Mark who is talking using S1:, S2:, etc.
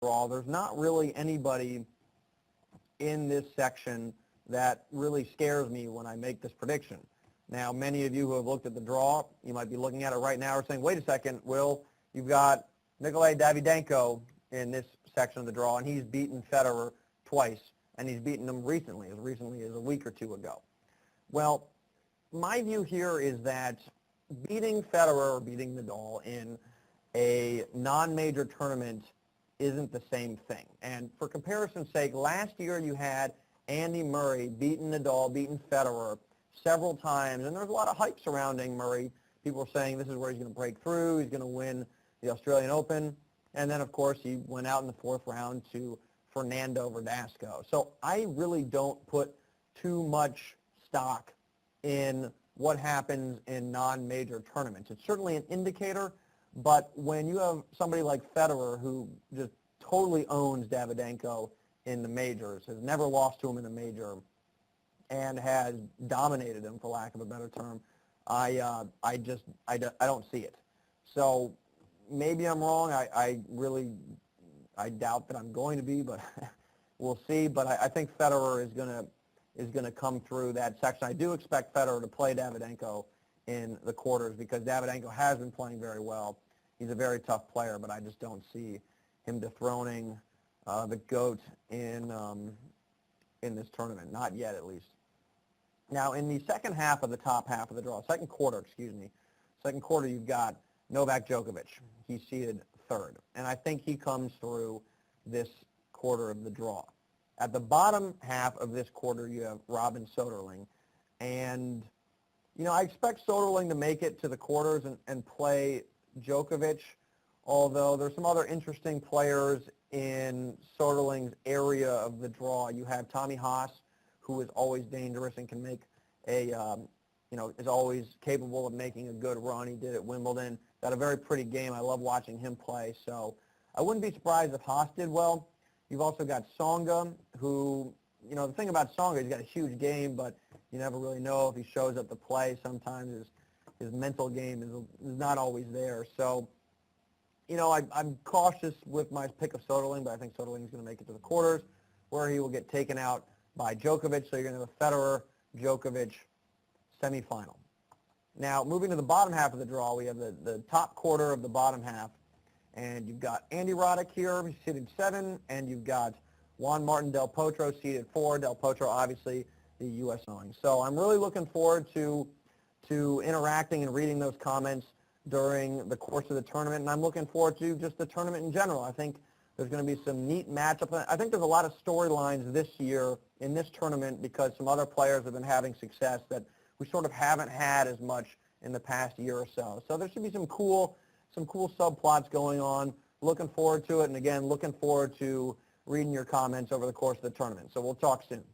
S1: draw, there's not really anybody in this section that really scares me when I make this prediction. Now, many of you who have looked at the draw, you might be looking at it right now or saying, wait a second, Will, you've got Nikolai Davydenko in this section of the draw, and he's beaten Federer twice, and he's beaten him recently as a week or two ago. Well, my view here is that beating Federer or beating Nadal in a non-major tournament isn't the same thing. And for comparison's sake, last year you had Andy Murray beating Nadal, beating Federer several times, and there's a lot of hype surrounding Murray. People were saying this is where he's going to break through, he's going to win the Australian Open, and then of course he went out in the fourth round to Fernando Verdasco. So I really don't put too much stock in what happens in non-major tournaments. It's certainly an indicator, but when you have somebody like Federer who just totally owns Davydenko in the majors, has never lost to him in a major, and has dominated him, for lack of a better term, I don't see it. So maybe I'm wrong. I doubt that I'm going to be, but we'll see. But I think Federer is going to come through that section. I do expect Federer to play Davydenko in the quarters because Davydenko has been playing very well. He's a very tough player, but I just don't see him dethroning the GOAT in this tournament, not yet at least. Now, in the second half of the top half of the draw, second quarter, you've got Novak Djokovic. He's seeded third, and I think he comes through this quarter of the draw. At the bottom half of this quarter, you have Robin Soderling, and I expect Soderling to make it to the quarters and play Djokovic, although there's some other interesting players in Soderling's area of the draw. You have Tommy Haas, who is always dangerous and can make is always capable of making a good run. He did at Wimbledon. Got a very pretty game. I love watching him play. So I wouldn't be surprised if Haas did well. You've also got Tsonga, who, the thing about Tsonga, he's got a huge game, but you never really know if he shows up to play. Sometimes his mental game is not always there. So, I'm cautious with my pick of Soderling, but I think Soderling is going to make it to the quarters, where he will get taken out by Djokovic. So you're going to have a Federer-Djokovic semifinal. Now, moving to the bottom half of the draw, we have the top quarter of the bottom half, and you've got Andy Roddick here, he's seated 7, and you've got Juan Martín del Potro seated 4. Del Potro, obviously, the U.S. knowing. So I'm really looking forward to interacting and reading those comments during the course of the tournament, and I'm looking forward to just the tournament in general. I think there's going to be some neat matchups. I think there's a lot of storylines this year in this tournament because some other players have been having success that we sort of haven't had as much in the past year or so. So there should be some cool subplots going on. Looking forward to it, and again, looking forward to reading your comments over the course of the tournament. So we'll talk soon.